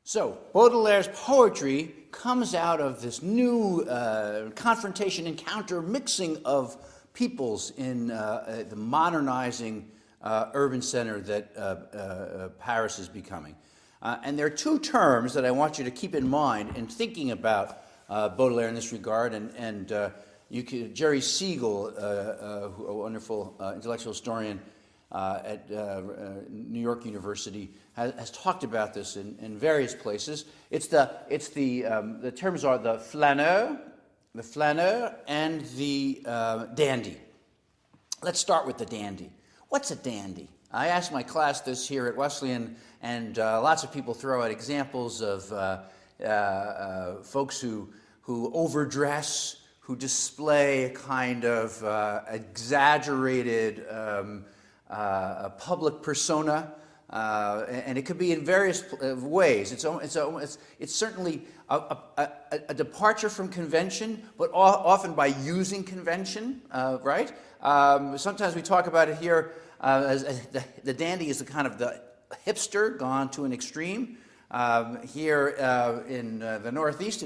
So, Baudelaire's poetry comes out of this new confrontation, encounter, mixing of peoples in the modernizing urban center that Paris is becoming. And there are two terms that I want you to keep in mind in thinking about Baudelaire in this regard, and Jerry Siegel, a wonderful intellectual historian at New York University, has talked about this in various places. The terms are the flaneur, and the dandy. Let's start with the dandy. What's a dandy? I asked my class this here at Wesleyan, and lots of people throw out examples of folks who overdress, who display a kind of exaggerated public persona, and it could be in various ways. It's certainly a departure from convention, but often by using convention, right? Sometimes we talk about it here as the dandy is the kind of the hipster gone to an extreme. Here in the Northeast,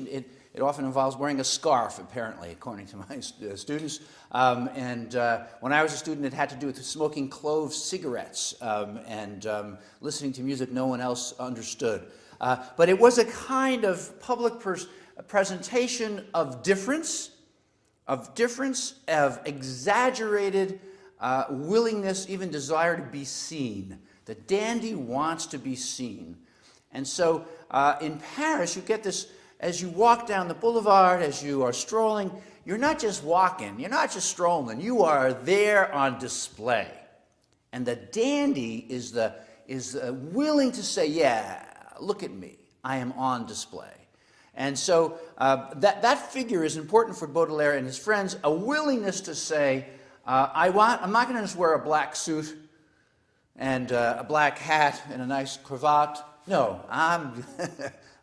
it often involves wearing a scarf, apparently, according to my students. And when I was a student, it had to do with smoking clove cigarettes and listening to music no one else understood. But it was a kind of public presentation of difference, of exaggerated willingness, even desire to be seen. The dandy wants to be seen. And so in Paris, you get this. As you walk down the boulevard, as you are strolling, you're not just walking, you're not just strolling, you are there on display. And the dandy is willing to say, yeah, look at me, I am on display. And so that figure is important for Baudelaire and his friends, a willingness to say, I'm not going to just wear a black suit and a black hat and a nice cravat. No,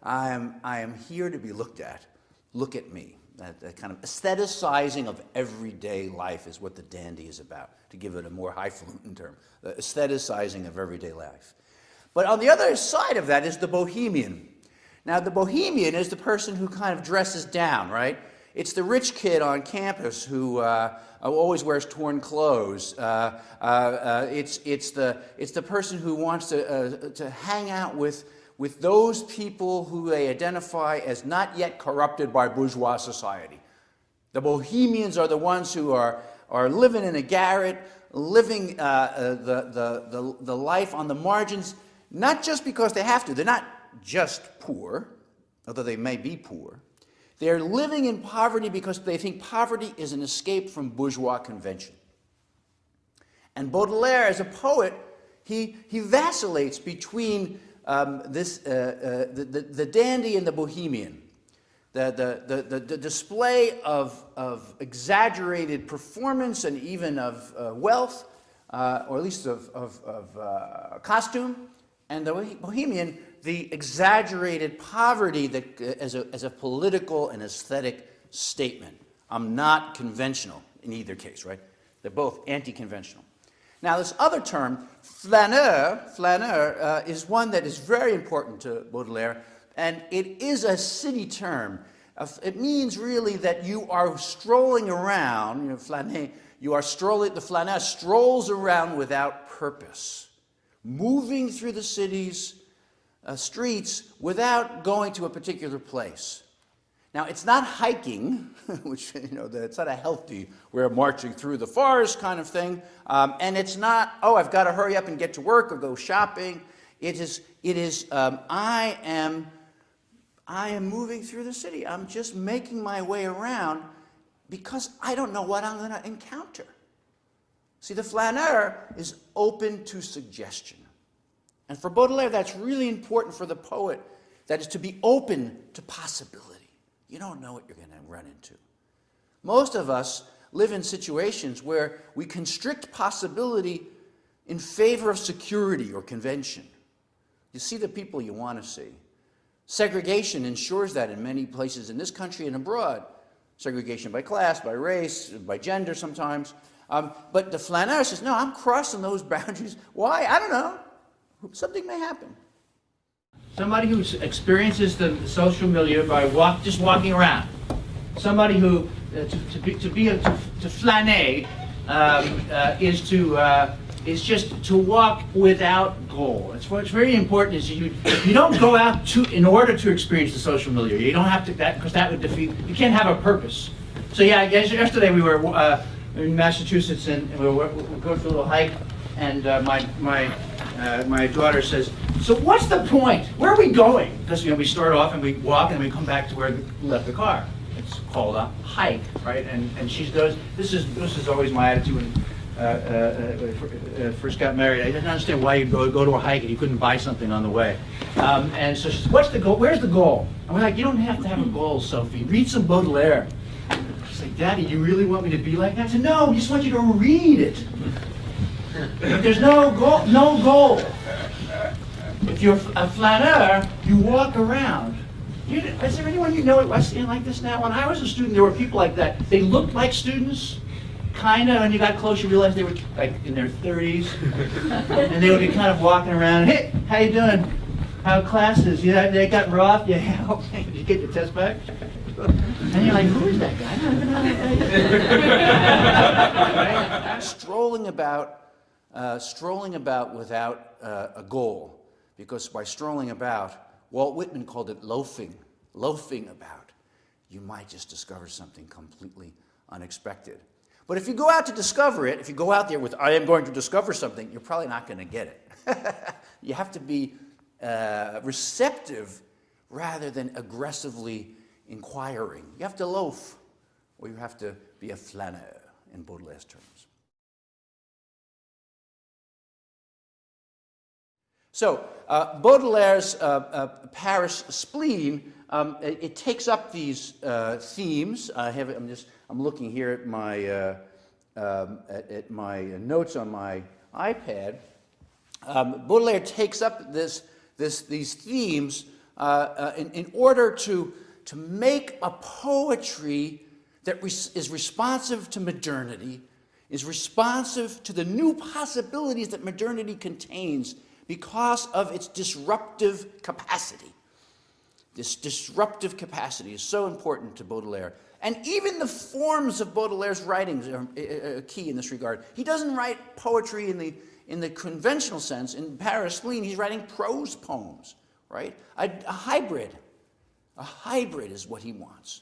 I am here to be looked at. Look at me. That kind of aestheticizing of everyday life is what the dandy is about, to give it a more highfalutin term. The aestheticizing of everyday life. But on the other side of that is the bohemian. Now, the bohemian is the person who kind of dresses down, right? It's the rich kid on campus who always wears torn clothes. It's the person who wants to hang out with those people who they identify as not yet corrupted by bourgeois society. The bohemians are the ones who are living in a garret, living the life on the margins, not just because they have to. They're not just poor, although they may be poor. They're living in poverty because they think poverty is an escape from bourgeois convention. And Baudelaire, as a poet, he vacillates between the dandy and the bohemian, the display of exaggerated performance and even of wealth, or at least of costume, and the bohemian, the exaggerated poverty that as a political and aesthetic statement. I'm not conventional in either case, right? They're both anti-conventional. Now, this other term, flaneur, is one that is very important to Baudelaire, and it is a city term. It means really that you are strolling around, flâner, the flaneur strolls around without purpose, moving through the city's streets without going to a particular place. Now, it's not hiking, which, it's not a healthy, we're marching through the forest kind of thing. And it's not, I've got to hurry up and get to work or go shopping. It is I am moving through the city. I'm just making my way around because I don't know what I'm going to encounter. See, the flaneur is open to suggestion. And for Baudelaire, that's really important for the poet, that is to be open to possibility. You don't know what you're going to run into. Most of us live in situations where we constrict possibility in favor of security or convention. You see the people you want to see. Segregation ensures that in many places in this country and abroad. Segregation by class, by race, by gender sometimes. But the flaneur says, no, I'm crossing those boundaries. Why? I don't know. Something may happen. Somebody who experiences the social milieu by just walking around. Somebody who to flâner is just to walk without goal. What's very important is you don't go out in order to experience the social milieu. You don't have to because that would defeat. You can't have a purpose. So yeah, yesterday we were in Massachusetts and we were going for a little hike, and my daughter says, "So what's the point? Where are we going?" Because we start off and we walk and we come back to where we left the car. It's called a hike, right? And she goes, this is always my attitude when first got married. I didn't understand why you'd go to a hike and you couldn't buy something on the way. And so she says, "What's the goal? Where's the goal?" I'm like, "You don't have to have a goal, Sophie. Read some Baudelaire." She's like, "Daddy, you really want me to be like that?" I said, "No, I just want you to read it. But there's no goal. No goal. If you're a flaneur, you walk around." Is there anyone you know at Wesleyan like this now? When I was a student, there were people like that. They looked like students, kind of, when you got close, you realized they were like in their 30s. And they would be kind of walking around, "Hey, how you doing? How classes? Yeah, they got Roth? Yeah, okay. Did you get your test back?" And you're like, "Who is that guy? I don't even know that guy." Strolling about without a goal, because by strolling about, Walt Whitman called it loafing about. You might just discover something completely unexpected. But if you go out to discover it, if you go out there with, "I am going to discover something," you're probably not going to get it. You have to be receptive rather than aggressively inquiring. You have to loaf, or you have to be a flâneur, in Baudelaire's terms. So, Baudelaire's Paris spleen, it takes up these themes. I'm looking here at my notes on my iPad. Baudelaire takes up these themes in order to make a poetry that is responsive to modernity, is responsive to the new possibilities that modernity contains, because of its disruptive capacity. This disruptive capacity is so important to Baudelaire. And even the forms of Baudelaire's writings are key in this regard. He doesn't write poetry in the conventional sense. In Paris Spleen, he's writing prose poems, right? A hybrid. A hybrid is what he wants.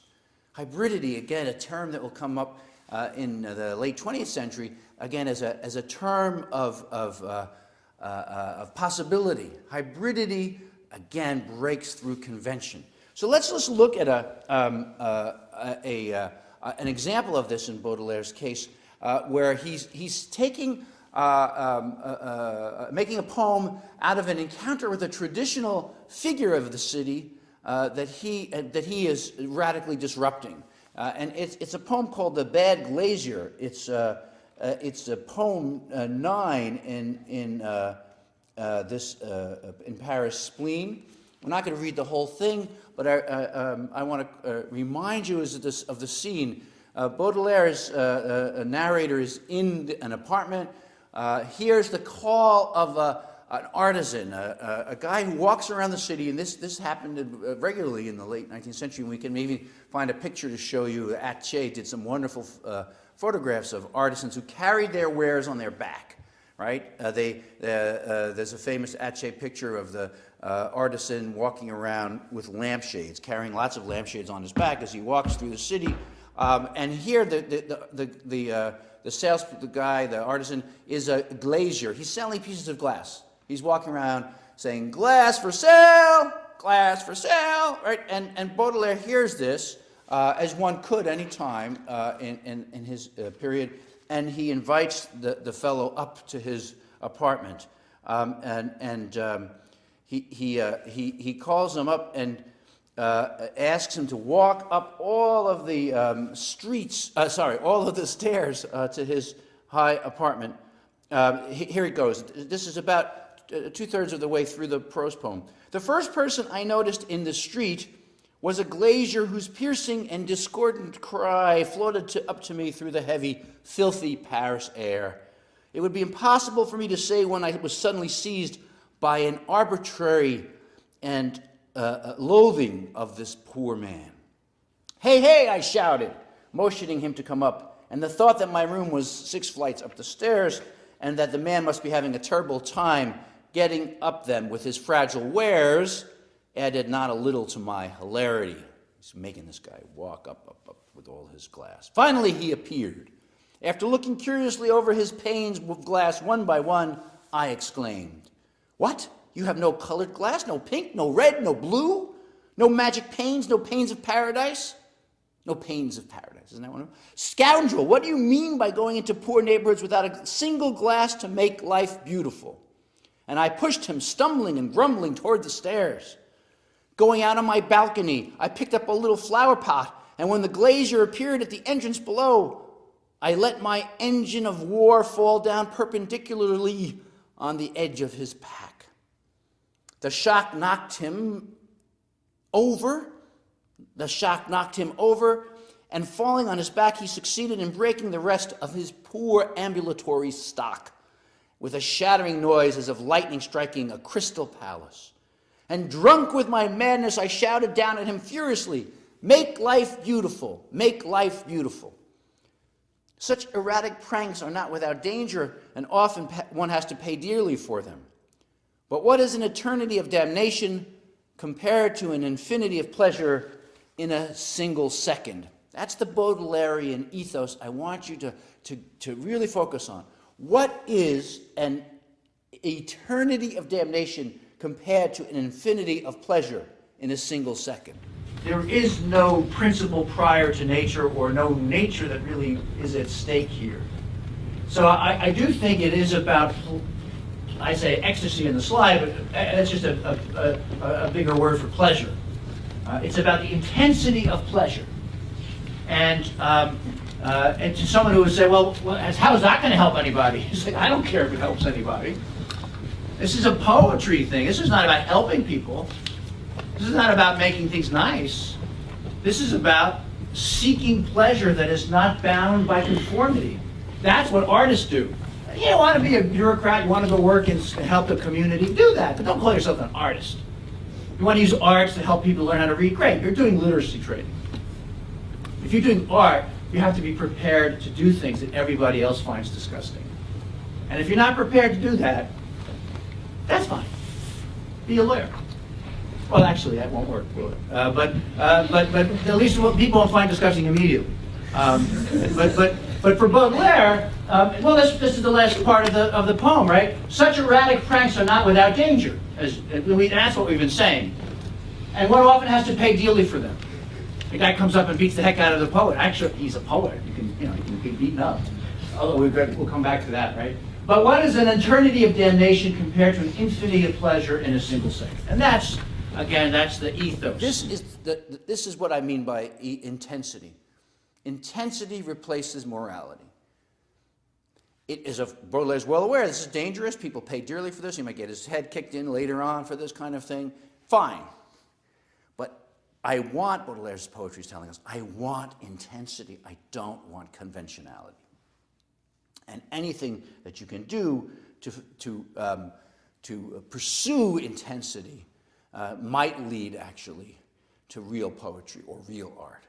Hybridity, again, a term that will come up in the late 20th century, again, as a term of possibility. Hybridity, again, breaks through convention. So let's just look at an example of this in Baudelaire's case, where he's taking, making a poem out of an encounter with a traditional figure of the city that he is radically disrupting. And it's a poem called "The Bad Glazier." It's a poem 9 in Paris Spleen. I'm not going to read the whole thing, but I want to remind you of the scene. Baudelaire's narrator is in an apartment. Here's the call of an artisan, a guy who walks around the city, and this happened regularly in the late 19th century. And we can maybe find a picture to show you. Attier did some wonderful photographs of artisans who carried their wares on their back. Right? There's a famous Attier picture of the artisan walking around with lampshades, carrying lots of lampshades on his back as he walks through the city. And here, the guy, the artisan, is a glazier. He's selling pieces of glass. He's walking around saying, "Glass for sale, right? And Baudelaire hears this, as one could any time in his period, and he invites the fellow up to his apartment, he calls him up and asks him to walk up all of the all of the stairs to his high apartment. Here it goes. This is about 2/3 of the way through the prose poem. "The first person I noticed in the street was a glazier whose piercing and discordant cry floated up to me through the heavy, filthy Paris air. It would be impossible for me to say when I was suddenly seized by an arbitrary and loathing of this poor man. "Hey, hey," I shouted, motioning him to come up, and the thought that my room was 6 flights up the stairs and that the man must be having a terrible time getting up them with his fragile wares added not a little to my hilarity. He's making this guy walk up with all his glass. Finally, he appeared. After looking curiously over his panes of glass one by one, I exclaimed, "What? You have no colored glass? No pink? No red? No blue? No magic panes? No panes of paradise?" No panes of paradise, isn't that one of them? "Scoundrel, what do you mean by going into poor neighborhoods without a single glass to make life beautiful?" And I pushed him, stumbling and grumbling, toward the stairs. Going out on my balcony, I picked up a little flower pot, and when the glazier appeared at the entrance below, I let my engine of war fall down perpendicularly on the edge of his pack. The shock knocked him over, and falling on his back, he succeeded in breaking the rest of his poor ambulatory stock with a shattering noise as of lightning striking a crystal palace. And drunk with my madness, I shouted down at him furiously, "Make life beautiful, make life beautiful." Such erratic pranks are not without danger, and often one has to pay dearly for them. But what is an eternity of damnation compared to an infinity of pleasure in a single second? That's the Baudelairean ethos I want you to really focus on. What is an eternity of damnation compared to an infinity of pleasure in a single second? There is no principle prior to nature, or no nature that really is at stake here. So I do think it is about, I say ecstasy in the slide, but that's just a bigger word for pleasure. It's about the intensity of pleasure. And to someone who would say, well, how is that going to help anybody? He's like, I don't care if it helps anybody. This is a poetry thing. This is not about helping people. This is not about making things nice. This is about seeking pleasure that is not bound by conformity. That's what artists do. You want to be a bureaucrat, you want to go work and help the community, do that, but don't call yourself an artist. You want to use arts to help people learn how to read, great, you're doing literacy training. If you're doing art, you have to be prepared to do things that everybody else finds disgusting. And if you're not prepared to do that, that's fine. Be a lawyer. Well, actually, that won't work, will it? But at least people won't find disgusting immediately. But for Baudelaire, well, this is the last part of the poem, right? Such erratic pranks are not without danger. That's what we've been saying. And one often has to pay dearly for them. The guy comes up and beats the heck out of the poet. Actually, he's a poet. He can be beaten up. Although we'll come back to that, right? But what is an eternity of damnation compared to an infinity of pleasure in a single second? And that's, again, that's the ethos. This is what I mean by intensity. Intensity replaces morality. It is Baudelaire's well aware this is dangerous. People pay dearly for this. He might get his head kicked in later on for this kind of thing. Fine. But I want, Baudelaire's poetry is telling us, I want intensity. I don't want conventionality. And anything that you can do to pursue intensity might lead, actually, to real poetry or real art.